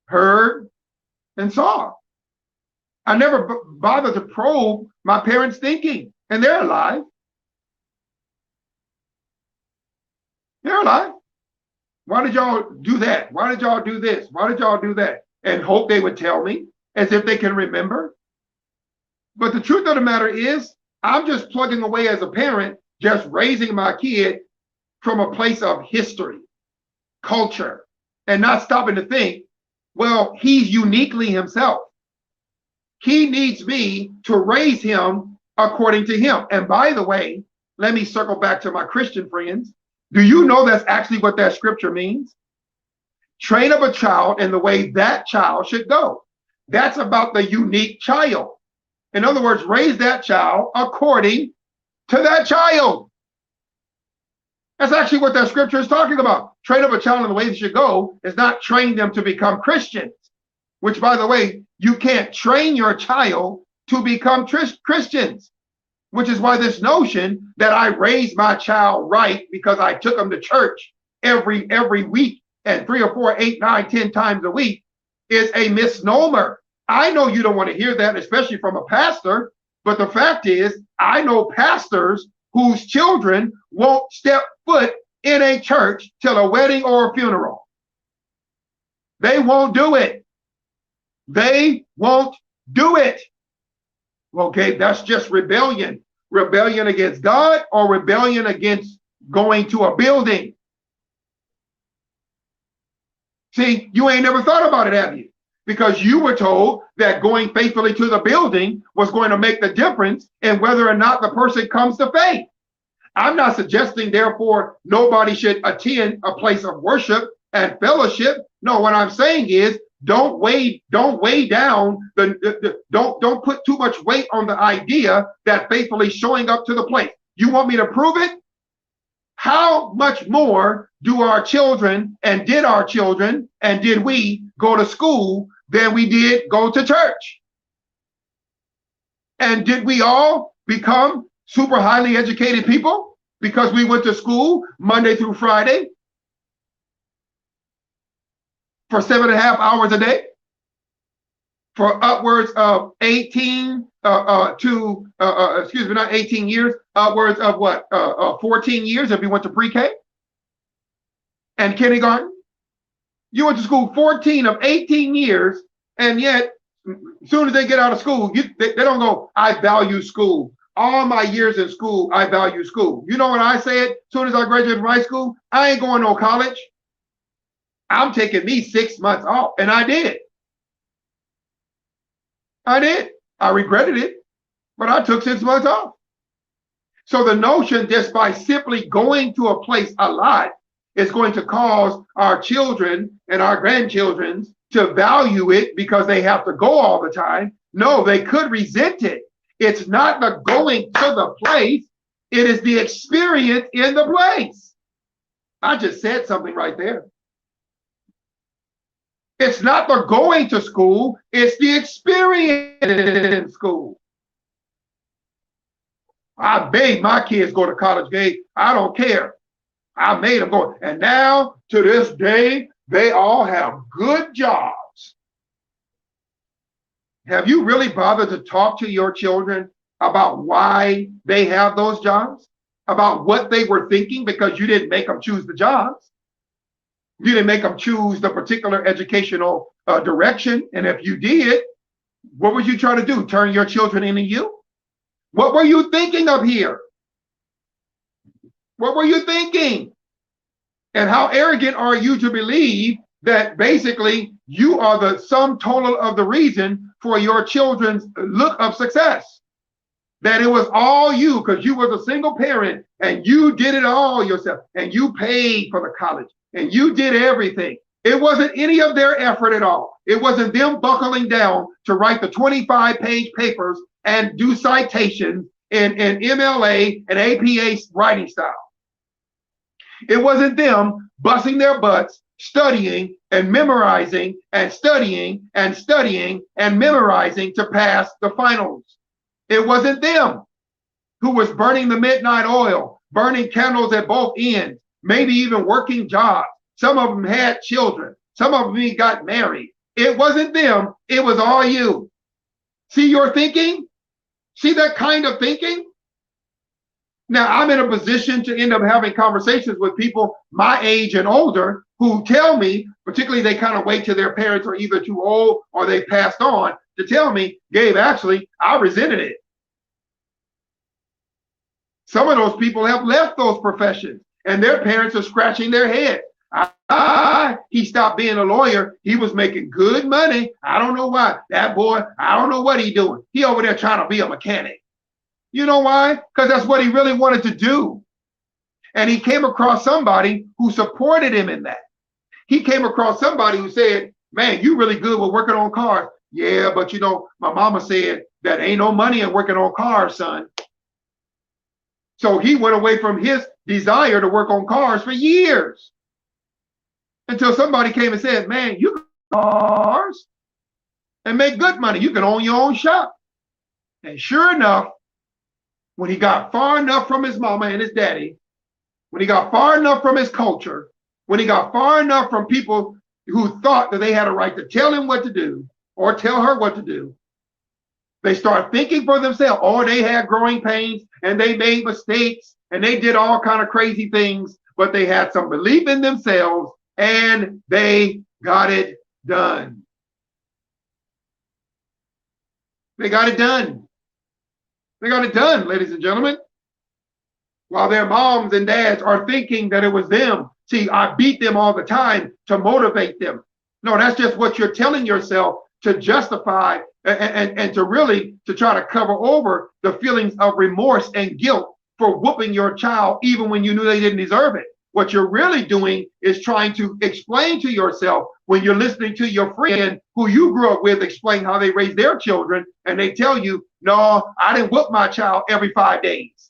heard and saw. I never bothered to probe my parents' thinking, and they're alive. They're alive. Why did y'all do that? Why did y'all do this? Why did y'all do that? And hope they would tell me as if they can remember. But the truth of the matter is, I'm just plugging away as a parent, just raising my kid from a place of history, culture, and not stopping to think, well, he's uniquely himself. He needs me to raise him according to him. And by the way, let me circle back to my Christian friends. Do you know that's actually what that scripture means? Train up a child in the way that child should go. That's about the unique child. In other words, raise that child according to that child. That's actually what that scripture is talking about. Train up a child in the way they should go is not train them to become Christians, which, by the way, you can't train your child to become Christians, which is why this notion that I raised my child right because I took him to church every week and 3 or 4, 8, 9, 10 times a week is a misnomer. I know you don't want to hear that, especially from a pastor, but the fact is, I know pastors whose children won't step foot in a church till a wedding or a funeral. They won't do it. They won't do it. Okay, that's just rebellion. Rebellion against God or rebellion against going to a building. See, you ain't never thought about it, have you? Because you were told that going faithfully to the building was going to make the difference in whether or not the person comes to faith. I'm not suggesting, therefore, nobody should attend a place of worship and fellowship. No, what I'm saying is don't weigh down don't put too much weight on the idea that faithfully showing up to the place. You want me to prove it? How much more do our children and did we go to school than we did go to church? And did we all become super highly educated people because we went to school Monday through Friday for 7.5 hours a day for upwards of 18 excuse me, not 18 years, upwards of what, 14 years if you went to pre-K and kindergarten? You went to school 14 of 18 years, and yet as soon as they get out of school, they don't go, I value school. All my years in school, I value school. You know what I said as soon as I graduated from high school? I ain't going to no college. I'm taking me 6 months off. And I did. I regretted it, but I took 6 months off. So the notion just by simply going to a place a lot is going to cause our children and our grandchildren to value it because they have to go all the time. No, they could resent it. It's not the going to the place, it is the experience in the place. I just said something right there. It's not the going to school, it's the experience in school. I made my kids go to college, Gabe. I don't care. I made them go. And now, to this day, they all have good jobs. Have you really bothered to talk to your children about why they have those jobs? About what they were thinking? Because you didn't make them choose the jobs. You didn't make them choose the particular educational direction. And if you did, what were you trying to do? Turn your children into you? What were you thinking of here? What were you thinking? And how arrogant are you to believe that basically you are the sum total of the reason for your children's look of success? That it was all you because you was a single parent and you did it all yourself and you paid for the college and you did everything. It wasn't any of their effort at all. It wasn't them buckling down to write the 25-page papers and do citations in MLA and APA writing style. It wasn't them busting their butts, studying and memorizing and studying and studying and memorizing to pass the finals. It wasn't them who was burning the midnight oil, burning candles at both ends, maybe even working jobs. Some of them had children. Some of them got married. It wasn't them. It was all you. See your thinking? See that kind of thinking? Now, I'm in a position to end up having conversations with people my age and older who tell me, particularly they kind of wait till their parents are either too old or they passed on, to tell me, Gabe, actually, I resented it. Some of those people have left those professions and their parents are scratching their head. He stopped being a lawyer. He was making good money. I don't know why. That boy, I don't know what he's doing. He over there trying to be a mechanic. You know why? Because that's what he really wanted to do. And he came across somebody who supported him in that. He came across somebody who said, man, you really good with working on cars. Yeah, but you know, my mama said that ain't no money in working on cars, son. So he went away from his desire to work on cars for years. Until somebody came and said, man, you can cars and make good money. You can own your own shop. And sure enough, when he got far enough from his mama and his daddy, when he got far enough from his culture, when he got far enough from people who thought that they had a right to tell him what to do or tell her what to do, they start thinking for themselves. Oh, they had growing pains and they made mistakes and they did all kind of crazy things, but they had some belief in themselves and they got it done. They got it done. They got it done, ladies and gentlemen. While their moms and dads are thinking that it was them. See, I beat them all the time to motivate them. No, that's just what you're telling yourself to justify and to really to try to cover over the feelings of remorse and guilt for whooping your child even when you knew they didn't deserve it. What you're really doing is trying to explain to yourself when you're listening to your friend who you grew up with explain how they raise their children, and they tell you, no, I didn't whoop my child every 5 days.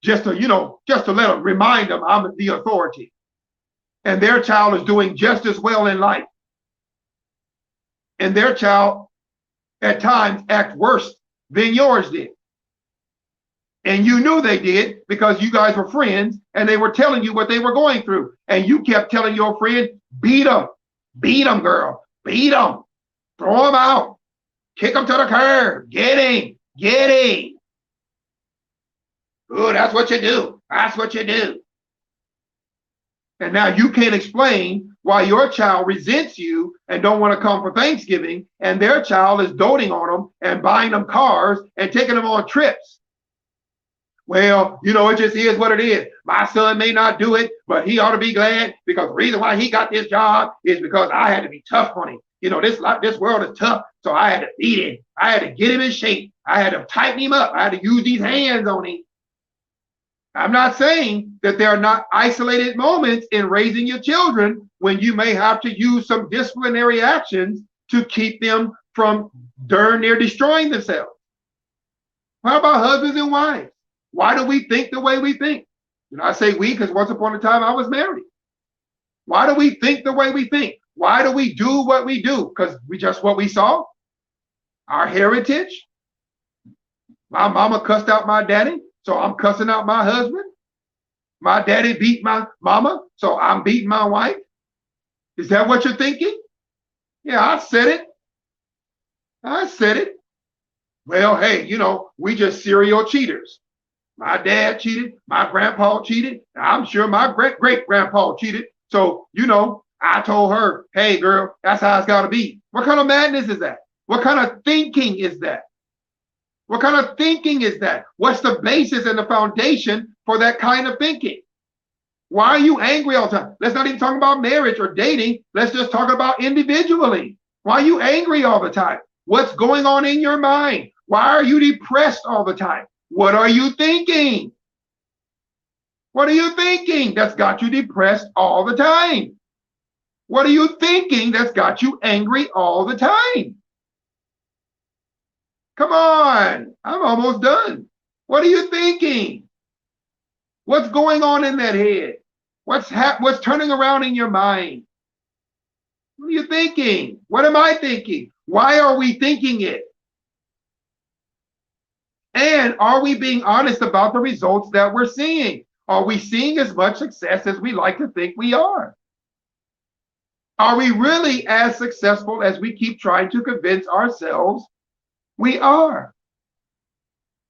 Just to, just to let them remind them I'm the authority. And their child is doing just as well in life. And their child at times acts worse than yours did. And you knew they did because you guys were friends and they were telling you what they were going through. And you kept telling your friend, beat them, girl, beat them, throw them out, kick them to the curb, get him. Oh, that's what you do. That's what you do. And now you can't explain why your child resents you and don't want to come for Thanksgiving, and their child is doting on them and buying them cars and taking them on trips. Well, you know, it just is what it is. My son may not do it, but he ought to be glad because the reason why he got this job is because I had to be tough on him. You know, this world is tough, so I had to beat him. I had to get him in shape. I had to tighten him up. I had to use these hands on him. I'm not saying that there are not isolated moments in raising your children when you may have to use some disciplinary actions to keep them from darn near destroying themselves. How about husbands and wives? Why do we think the way we think? And I say we because once upon a time I was married. Why do we think the way we think? Why do we do what we do? Because we just what we saw, our heritage. My mama cussed out my daddy, so I'm cussing out my husband. My daddy beat my mama, so I'm beating my wife. Is that what you're thinking? Yeah, I said it. I said it. Well, hey, you know, we just serial cheaters. My dad cheated. My grandpa cheated. I'm sure my great-great-grandpa cheated. So, you know, I told her, hey, girl, that's how it's got to be. What kind of madness is that? What kind of thinking is that? What kind of thinking is that? What's the basis and the foundation for that kind of thinking? Why are you angry all the time? Let's not even talk about marriage or dating. Let's just talk about individually. Why are you angry all the time? What's going on in your mind? Why are you depressed all the time? What are you thinking? What are you thinking that's got you depressed all the time? What are you thinking that's got you angry all the time? Come on, I'm almost done. What are you thinking? What's going on in that head? What's turning around in your mind? What are you thinking? What am I thinking? Why are we thinking it? And are we being honest about the results that we're seeing? Are we seeing as much success as we like to think we are? Are we really as successful as we keep trying to convince ourselves we are?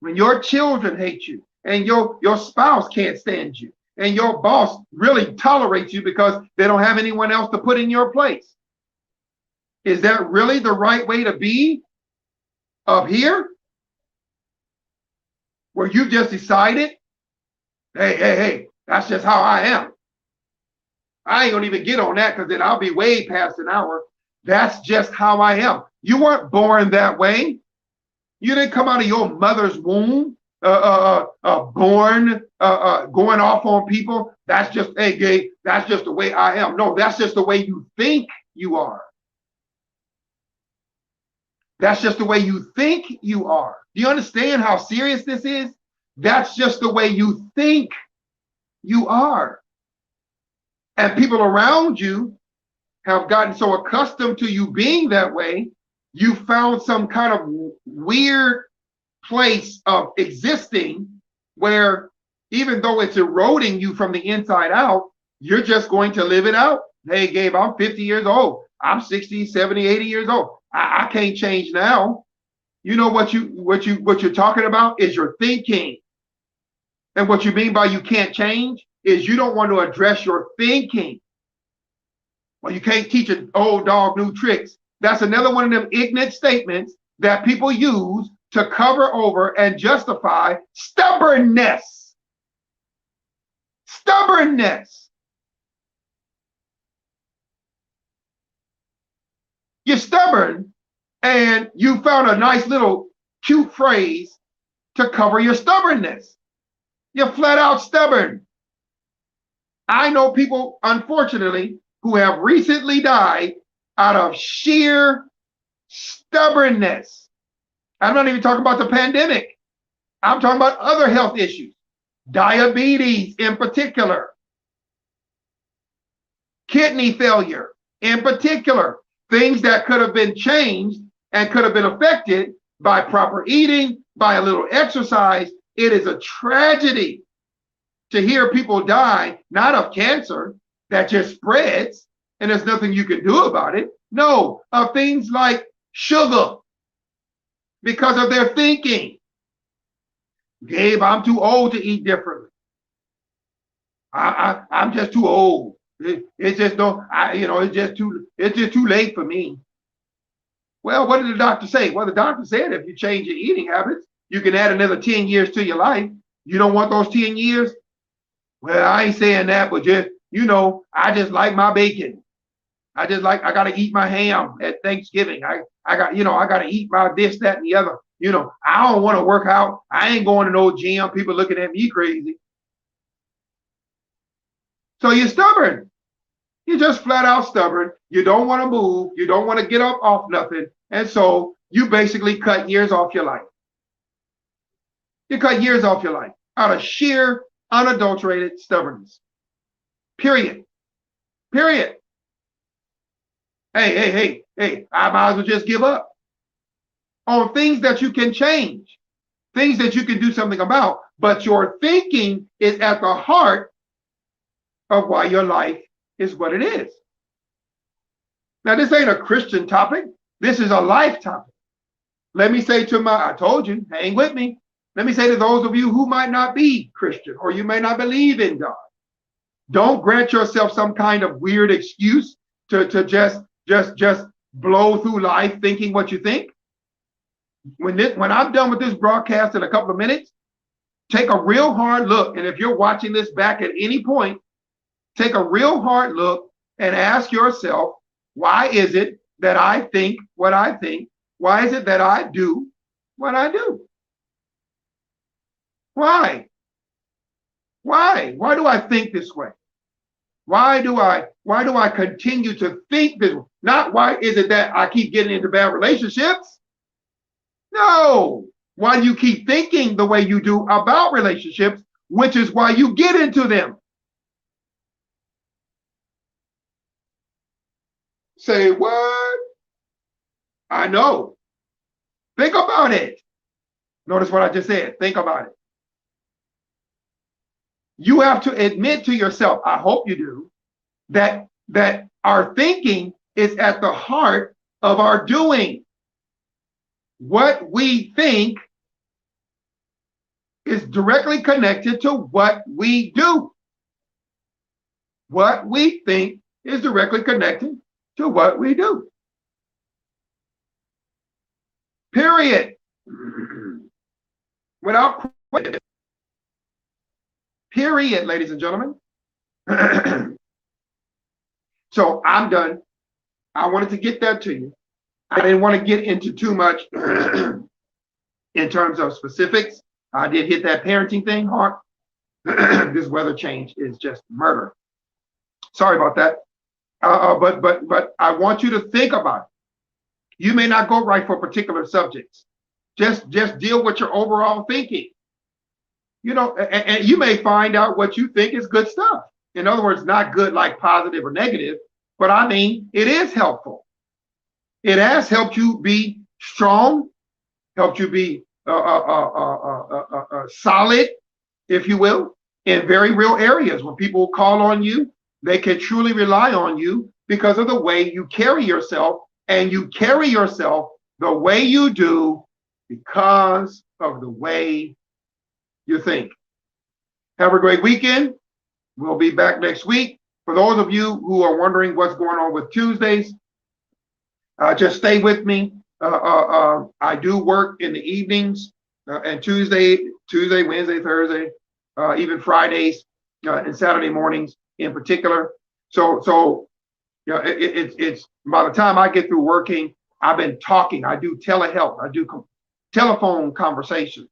When your children hate you and your spouse can't stand you and your boss really tolerates you because they don't have anyone else to put in your place. Is that really the right way to be up here? Where you just decided, hey, that's just how I am. I ain't gonna even get on that because then I'll be way past an hour. That's just how I am. You weren't born that way. You didn't come out of your mother's womb born going off on people. That's just, hey, gay, that's just the way I am. No, that's just the way you think you are. That's just the way you think you are. Do you understand how serious this is? That's just the way you think you are. And people around you have gotten so accustomed to you being that way, you found some kind of weird place of existing where even though it's eroding you from the inside out, you're just going to live it out. Hey, Gabe, I'm 50 years old. I'm 60, 70, 80 years old. I can't change now. You know what you're talking about is your thinking. And what you mean by you can't change is you don't want to address your thinking. Well, you can't teach an old dog new tricks. That's another one of them ignorant statements that people use to cover over and justify stubbornness. Stubbornness. You're stubborn and you found a nice little cute phrase to cover your stubbornness. You're flat out stubborn. I know people, unfortunately, who have recently died out of sheer stubbornness. I'm not even talking about the pandemic. I'm talking about other health issues, diabetes in particular, kidney failure in particular, things that could have been changed and could have been affected by proper eating, by a little exercise. It is a tragedy to hear people die, not of cancer that just spreads and there's nothing you can do about it. No, of things like sugar because of their thinking. Gabe, I'm too old to eat differently. I'm just too old. It's just it's just too late for me. Well, what did the doctor say? Well, the doctor said if you change your eating habits, you can add another 10 years to your life. You don't want those 10 years? Well, I ain't saying that, but just, I just like my bacon. I gotta eat my ham at Thanksgiving. I gotta eat my this, that, and the other. I don't want to work out. I ain't going to no gym. People looking at me crazy. So you're stubborn. You're just flat out stubborn. You don't want to move. You don't want to get up off nothing. And so you basically cut years off your life. You cut years off your life out of sheer, unadulterated stubbornness. Period. Period. Hey, I might as well just give up on things that you can change, things that you can do something about. But your thinking is at the heart of why your life is what it is. Now, this ain't a Christian topic. This is a life topic. Let me say I told you, hang with me. Let me say to those of you who might not be Christian or you may not believe in God, don't grant yourself some kind of weird excuse to just blow through life thinking what you think. When I'm done with this broadcast in a couple of minutes, take a real hard look. And if you're watching this back at any point, take a real hard look and ask yourself, why is it that I think what I think? Why is it that I do what I do? Why? Why do I think this way? Why do I continue to think this way? Not why is it that I keep getting into bad relationships? No. Why do you keep thinking the way you do about relationships, which is why you get into them? Say what? I know. Think about it. Notice what I just said. Think about it. You have to admit to yourself, I hope you do, that our thinking is at the heart of our doing. What we think is directly connected to what we do. What we think is directly connected to what we do. Period. Without question. Period, ladies and gentlemen. So I'm done. I wanted to get that to you. I didn't want to get into too much in terms of specifics. I did hit that parenting thing hard. This weather change is just murder. Sorry about that. But I want you to think about it. You may not go right for particular subjects. Just deal with your overall thinking. And you may find out what you think is good stuff. In other words, not good like positive or negative, but I mean, it is helpful. It has helped you be strong, helped you be solid, if you will, in very real areas. When people call on you, they can truly rely on you because of the way you carry yourself, and you carry yourself the way you do because of the way you think. Have a great weekend. We'll be back next week. For those of you who are wondering what's going on with Tuesdays, just stay with me. I do work in the evenings and Tuesday, Wednesday, Thursday, even Fridays and Saturday mornings in particular. So it's by the time I get through working, I've been talking. I do telehealth. I do telephone conversations.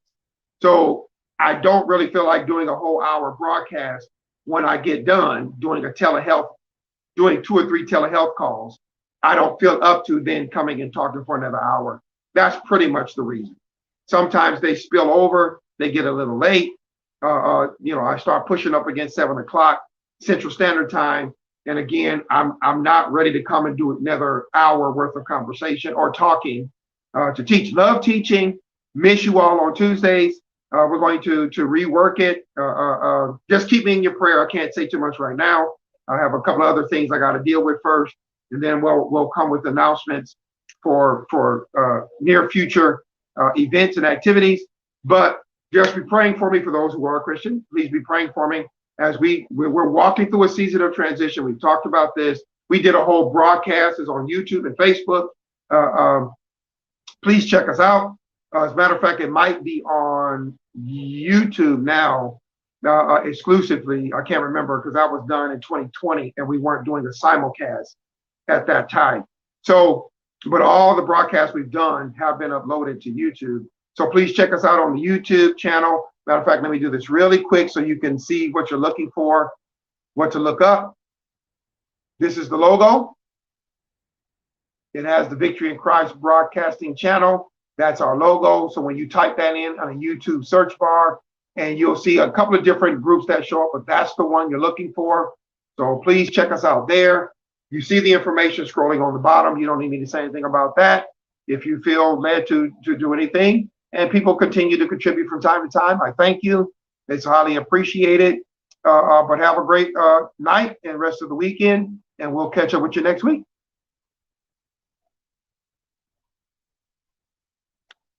So I don't really feel like doing a whole hour broadcast when I get done doing doing 2 or 3 telehealth calls. I don't feel up to then coming and talking for another hour. That's pretty much the reason. Sometimes they spill over, they get a little late. I start pushing up against 7 o'clock Central Standard Time. And again, I'm not ready to come and do another hour worth of conversation or talking to teach. Love teaching. Miss you all on Tuesdays. We're going to rework it. Just keep me in your prayer. I can't say too much right now. I have a couple of other things I got to deal with first, and then we'll come with announcements for near future events and activities. But just be praying for me for those who are Christian. Please be praying for me as we're walking through a season of transition. We've talked about this. We did a whole broadcast. It's on YouTube and Facebook. Please check us out. As a matter of fact, it might be on YouTube now exclusively. I can't remember because that was done in 2020 and we weren't doing a simulcast at that time. So, but all the broadcasts we've done have been uploaded to YouTube. So please check us out on the YouTube channel. Matter of fact, let me do this really quick so you can see what you're looking for, what to look up. This is the logo. It has the Victory in Christ Broadcasting Channel. That's our logo. So when you type that in on a YouTube search bar, and you'll see a couple of different groups that show up, but that's the one you're looking for. So please check us out there. You see the information scrolling on the bottom. You don't need me to say anything about that. If you feel led to do anything, and people continue to contribute from time to time, I thank you. It's highly appreciated. But have a great night and rest of the weekend, and we'll catch up with you next week.